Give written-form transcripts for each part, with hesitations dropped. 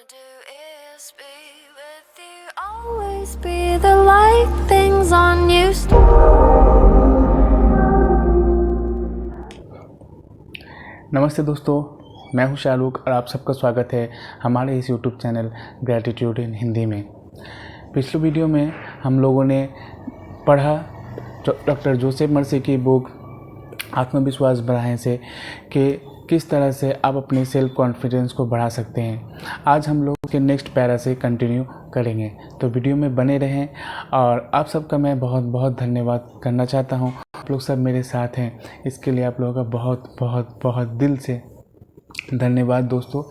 do is be with you, always be the light things on used to. नमस्ते दोस्तों, मैं हूं शाहरुख और आप सबका स्वागत है हमारे इस YouTube चैनल ग्रैटिट्यूड इन हिंदी में। पिछले वीडियो में हम लोगों ने पढ़ा डॉक्टर जोसेफ मर्सी की बुक आत्मविश्वास बढ़ाएं से कि किस तरह से आप अपने सेल्फ कॉन्फिडेंस को बढ़ा सकते हैं। आज हम लोग के नेक्स्ट पैरा से कंटिन्यू करेंगे, तो वीडियो में बने रहें। और आप सबका मैं बहुत बहुत धन्यवाद करना चाहता हूं। आप लोग सब मेरे साथ हैं, इसके लिए आप लोगों का बहुत बहुत बहुत दिल से धन्यवाद दोस्तों।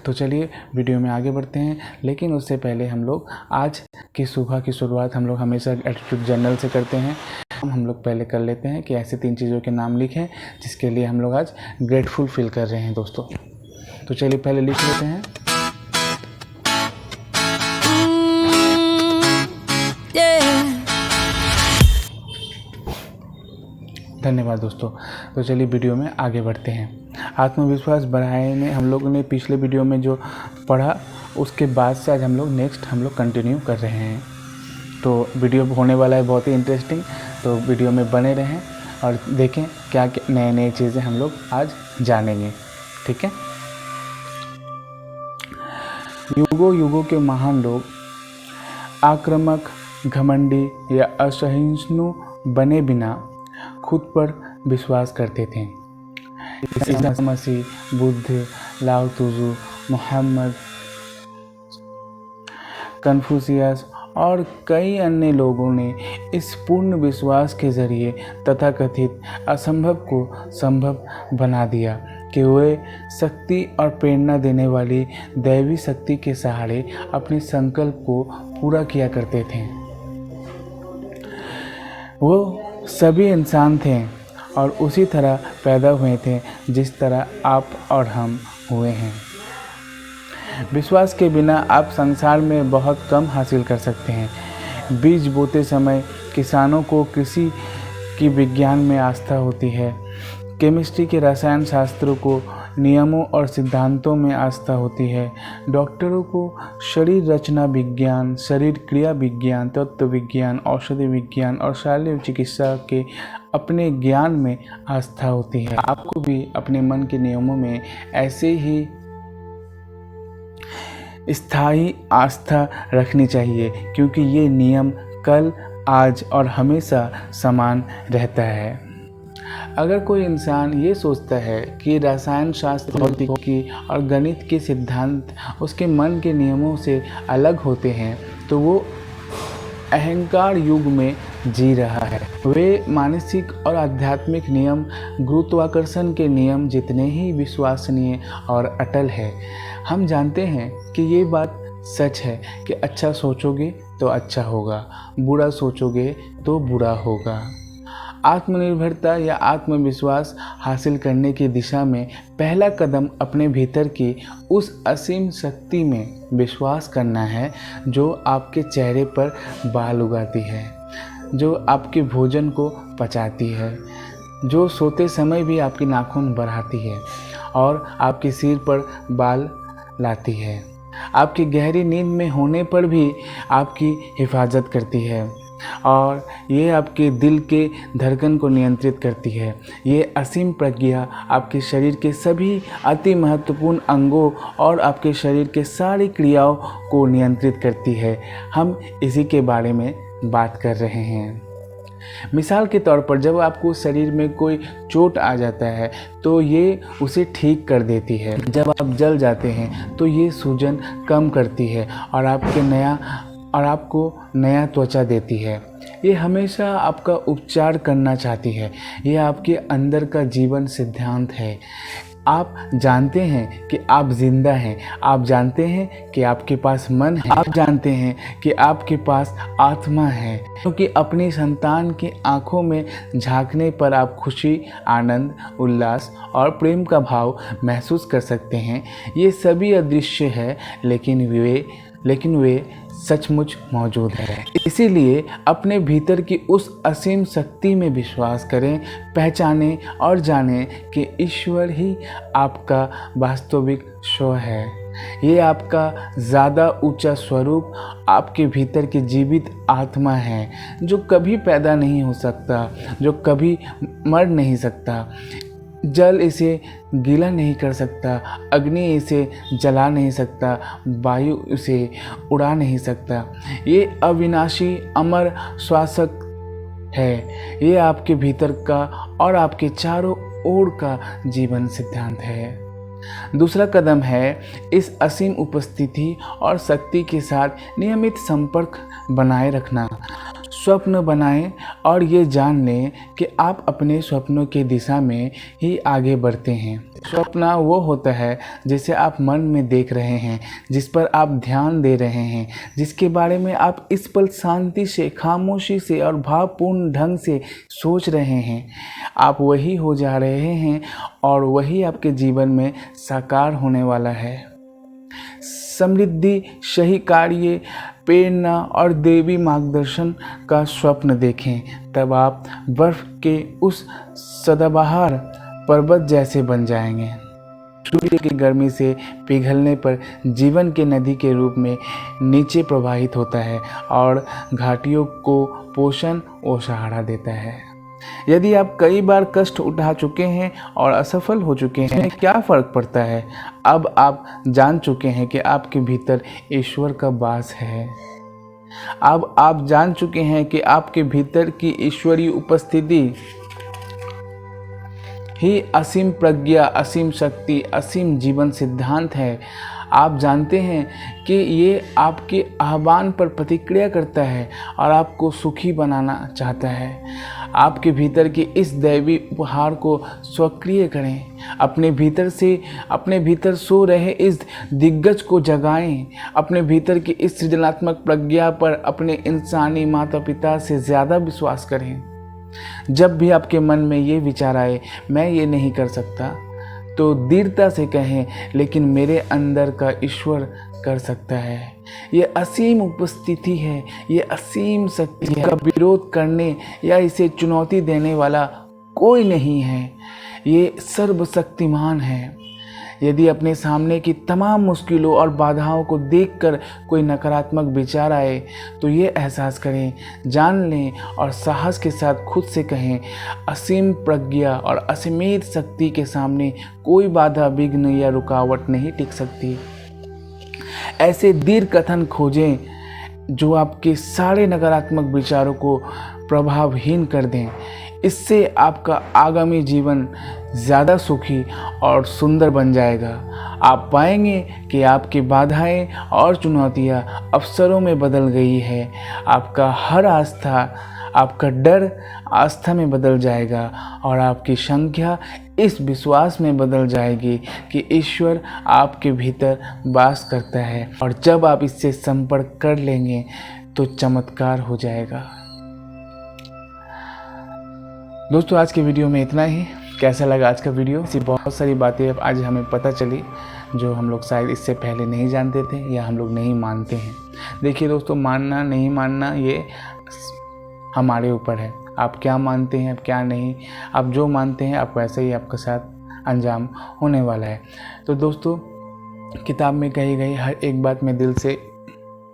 तो चलिए वीडियो में आगे बढ़ते हैं, लेकिन उससे पहले हम लोग आज की सुबह की शुरुआत हम लोग हमेशा एटीट्यूड जर्नल से करते हैं। हम लोग पहले कर लेते हैं कि ऐसे 3 चीज़ों के नाम लिखें जिसके लिए हम लोग आज ग्रेटफुल फील कर रहे हैं दोस्तों। तो चलिए पहले लिख लेते हैं। धन्यवाद दोस्तों। तो चलिए वीडियो में आगे बढ़ते हैं। आत्मविश्वास बढ़ाने में हम लोगों ने पिछले वीडियो में जो पढ़ा उसके बाद से आज हम लोग कंटिन्यू कर रहे हैं। तो वीडियो होने वाला है बहुत ही इंटरेस्टिंग, तो वीडियो में बने रहें और देखें क्या क्या नए नए चीज़ें हम लोग आज जानेंगे। ठीक है। युगों युगों के महान लोग आक्रामक, घमंडी या असहिष्णु बने बिना खुद पर विश्वास करते थे। ईसा मसीह, बुद्ध, लाओ त्सू, मोहम्मद, कन्फ्यूशियस और कई अन्य लोगों ने इस पूर्ण विश्वास के जरिए तथाकथित असंभव को संभव बना दिया कि वे शक्ति और प्रेरणा देने वाली दैवी शक्ति के सहारे अपने संकल्प को पूरा किया करते थे। वो सभी इंसान थे और उसी तरह पैदा हुए थे जिस तरह आप और हम हुए हैं। विश्वास के बिना आप संसार में बहुत कम हासिल कर सकते हैं। बीज बोते समय किसानों को कृषि की विज्ञान में आस्था होती है, केमिस्ट्री के रसायन शास्त्रों को नियमों और सिद्धांतों में आस्था होती है, डॉक्टरों को शरीर रचना विज्ञान, शरीर क्रिया विज्ञान, तत्व विज्ञान, औषधि विज्ञान और शल्य चिकित्सा के अपने ज्ञान में आस्था होती है। आपको भी अपने मन के नियमों में ऐसे ही स्थायी आस्था रखनी चाहिए, क्योंकि ये नियम कल, आज और हमेशा समान रहता है। अगर कोई इंसान ये सोचता है कि रसायन शास्त्र, भौतिकी और गणित के सिद्धांत उसके मन के नियमों से अलग होते हैं, तो वो अहंकार युग में जी रहा है। वे मानसिक और आध्यात्मिक नियम गुरुत्वाकर्षण के नियम जितने ही विश्वसनीय और अटल है। हम जानते हैं कि ये बात सच है कि अच्छा सोचोगे तो अच्छा होगा, बुरा सोचोगे तो बुरा होगा। आत्मनिर्भरता या आत्मविश्वास हासिल करने की दिशा में पहला कदम अपने भीतर की उस असीम शक्ति में विश्वास करना है जो आपके चेहरे पर बाल उगाती है, जो आपके भोजन को पचाती है, जो सोते समय भी आपकी नाखून बढ़ाती है और आपके सिर पर बाल लाती है, आपकी गहरी नींद में होने पर भी आपकी हिफाजत करती है और ये आपके दिल के धड़कन को नियंत्रित करती है। ये असीम प्रज्ञा आपके शरीर के सभी अति महत्वपूर्ण अंगों और आपके शरीर के सारी क्रियाओं को नियंत्रित करती है। हम इसी के बारे में बात कर रहे हैं। मिसाल के तौर पर जब आपको शरीर में कोई चोट आ जाता है तो ये उसे ठीक कर देती है। जब आप जल जाते हैं तो ये सूजन कम करती है और आपको नया त्वचा देती है। ये हमेशा आपका उपचार करना चाहती है। ये आपके अंदर का जीवन सिद्धांत है। आप जानते हैं कि आप जिंदा हैं, आप जानते हैं कि आपके पास मन है, आप जानते हैं कि आपके पास आत्मा है, क्योंकि अपनी संतान की आंखों में झांकने पर आप खुशी, आनंद, उल्लास और प्रेम का भाव महसूस कर सकते हैं। ये सभी अदृश्य है, लेकिन वे सचमुच मौजूद है। इसीलिए अपने भीतर की उस असीम शक्ति में विश्वास करें, पहचानें और जानें कि ईश्वर ही आपका वास्तविक स्व है। ये आपका ज़्यादा ऊंचा स्वरूप आपके भीतर की जीवित आत्मा है, जो कभी पैदा नहीं हो सकता, जो कभी मर नहीं सकता। जल इसे गीला नहीं कर सकता, अग्नि इसे जला नहीं सकता, वायु इसे उड़ा नहीं सकता। ये अविनाशी अमर श्वासक है। ये आपके भीतर का और आपके चारों ओर का जीवन सिद्धांत है। दूसरा कदम है इस असीम उपस्थिति और शक्ति के साथ नियमित संपर्क बनाए रखना। स्वप्न बनाएं और ये जान लें कि आप अपने स्वप्नों की दिशा में ही आगे बढ़ते हैं। स्वप्न वो होता है जिसे आप मन में देख रहे हैं, जिस पर आप ध्यान दे रहे हैं, जिसके बारे में आप इस पल शांति से, खामोशी से और भावपूर्ण ढंग से सोच रहे हैं। आप वही हो जा रहे हैं और वही आपके जीवन में साकार होने वाला है। समृद्धि, सही कार्य, प्रेरणा और देवी मार्गदर्शन का स्वप्न देखें, तब आप बर्फ के उस सदाबहार पर्वत जैसे बन जाएंगे। सूर्य की गर्मी से पिघलने पर जीवन के नदी के रूप में नीचे प्रवाहित होता है और घाटियों को पोषण और सहारा देता है। यदि आप कई बार कष्ट उठा चुके हैं और असफल हो चुके हैं, क्या फ़र्क पड़ता है? अब आप जान चुके हैं कि आपके भीतर ईश्वर का वास है। अब आप जान चुके हैं कि आपके भीतर की ईश्वरीय उपस्थिति ही असीम प्रज्ञा, असीम शक्ति, असीम जीवन सिद्धांत है। आप जानते हैं कि ये आपके आह्वान पर प्रतिक्रिया करता है और आपको सुखी बनाना चाहता है। आपके भीतर के इस दैवी उपहार को सक्रिय करें। अपने भीतर सो रहे इस दिग्गज को जगाएं। अपने भीतर की इस सृजनात्मक प्रज्ञा पर अपने इंसानी माता पिता से ज़्यादा विश्वास करें। जब भी आपके मन में ये विचार आए, मैं ये नहीं कर सकता, तो दृढ़ता से कहें, लेकिन मेरे अंदर का ईश्वर कर सकता है। ये असीम उपस्थिति है, ये असीम शक्ति का विरोध करने या इसे चुनौती देने वाला कोई नहीं है। ये सर्वशक्तिमान है। यदि अपने सामने की तमाम मुश्किलों और बाधाओं को देखकर कोई नकारात्मक विचार आए, तो ये एहसास करें, जान लें और साहस के साथ खुद से कहें, असीम प्रज्ञा और असीमित शक्ति के सामने कोई बाधा, विघ्न या रुकावट नहीं टिक सकती। ऐसे दीर्घ कथन खोजें जो आपके सारे नकारात्मक विचारों को प्रभावहीन कर दें। इससे आपका आगामी जीवन ज़्यादा सुखी और सुंदर बन जाएगा। आप पाएंगे कि आपकी बाधाएं और चुनौतियां अवसरों में बदल गई है। आपका हर आपका डर आस्था में बदल जाएगा और आपकी संख्या इस विश्वास में बदल जाएगी कि ईश्वर आपके भीतर वास करता है। और जब आप इससे संपर्क कर लेंगे तो चमत्कार हो जाएगा। दोस्तों, आज के वीडियो में इतना ही। कैसा लगा आज का वीडियो? ऐसी बहुत सारी बातें आज हमें पता चली जो हम लोग शायद इससे पहले नहीं जानते थे या हम लोग नहीं मानते हैं। देखिए दोस्तों, मानना नहीं मानना ये हमारे ऊपर है। आप क्या मानते हैं, आप क्या नहीं। आप जो मानते हैं, आप वैसे ही आपके साथ अंजाम होने वाला है। तो दोस्तों, किताब में कही गई हर एक बात मैं दिल से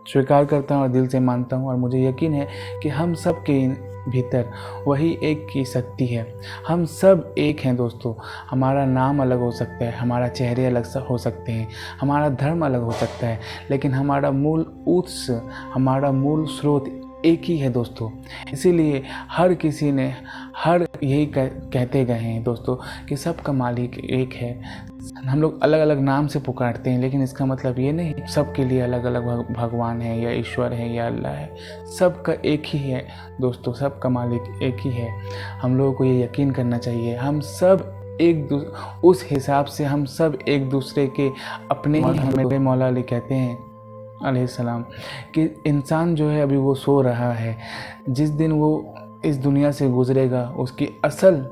स्वीकार करता हूँ और दिल से मानता हूँ। और मुझे यकीन है कि हम सब के भीतर वही एक की शक्ति है। हम सब एक हैं दोस्तों। हमारा नाम अलग हो सकता है, हमारा चेहरे अलग हो सकते हैं, हमारा धर्म अलग हो सकता है, लेकिन हमारा मूल उत्स, हमारा मूल स्रोत एक ही है दोस्तों। इसीलिए हर किसी ने यही कहते गए हैं दोस्तों कि सबका मालिक एक है। हम लोग अलग अलग नाम से पुकारते हैं, लेकिन इसका मतलब ये नहीं सबके लिए अलग अलग भगवान है या ईश्वर है या अल्लाह है। सबका एक ही है दोस्तों, सबका मालिक एक ही है। हम लोगों को ये यकीन करना चाहिए। हम सब उस हिसाब से हम सब एक दूसरे के अपने ही। हमें मौला अली कहते हैं अलैहिस्सलाम कि इंसान जो है अभी वो सो रहा है, जिस दिन वो इस दुनिया से गुजरेगा उसकी असल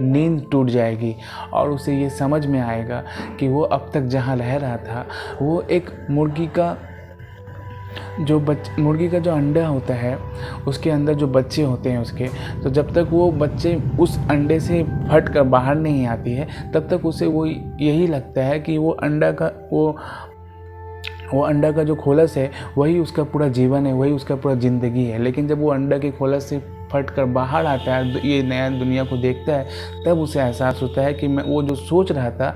नींद टूट जाएगी और उसे ये समझ में आएगा कि वो अब तक जहाँ रह रहा था वो एक मुर्गी का जो अंडा होता है उसके अंदर जो बच्चे होते हैं उसके, तो जब तक वो बच्चे उस अंडे से फट कर बाहर नहीं आती है तब तक उसे वो यही लगता है कि वो अंडा का वो वो अंडा का जो खोलस है वही उसका पूरा जीवन है, वही उसका पूरा ज़िंदगी है। लेकिन जब वो अंडा के खोलस से फट कर बाहर आता है, ये नया दुनिया को देखता है, तब उसे एहसास होता है कि मैं वो जो सोच रहा था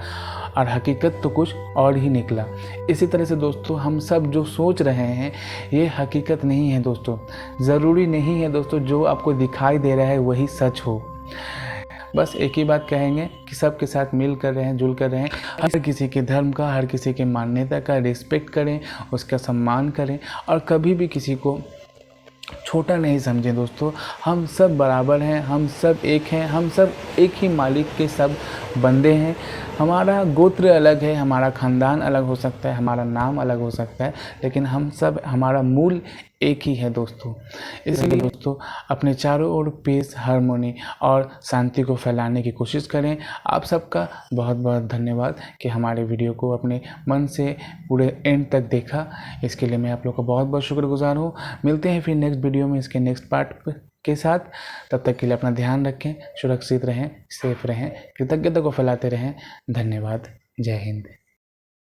और हकीकत तो कुछ और ही निकला। इसी तरह से दोस्तों, हम सब जो सोच रहे हैं ये हकीकत नहीं है दोस्तों। ज़रूरी नहीं है दोस्तों जो आपको दिखाई दे रहा है वही सच हो। बस एक ही बात कहेंगे कि सबके साथ मिल कर रहें, जुल कर रहें, हर किसी के धर्म का, हर किसी के मान्यता का रिस्पेक्ट करें, उसका सम्मान करें और कभी भी किसी को छोटा नहीं समझें दोस्तों। हम सब बराबर हैं, हम सब एक हैं, हम सब एक ही मालिक के सब बंदे हैं। हमारा गोत्र अलग है, हमारा ख़ानदान अलग हो सकता है, हमारा नाम अलग हो सकता है, लेकिन हम सब, हमारा मूल एक ही है दोस्तों। इसलिए दोस्तों अपने चारों ओर पीस, हार्मोनी और शांति को फैलाने की कोशिश करें। आप सबका बहुत बहुत धन्यवाद कि हमारे वीडियो को अपने मन से पूरे एंड तक देखा। इसके लिए मैं आप लोग का बहुत बहुत शुक्रगुजार हूँ। मिलते हैं फिर नेक्स्ट वीडियो में इसके नेक्स्ट पार्ट के साथ। तब तक के लिए अपना ध्यान रखें, सुरक्षित रहें, सेफ रहें, कृतज्ञता को फैलाते रहें। धन्यवाद। जय हिंद।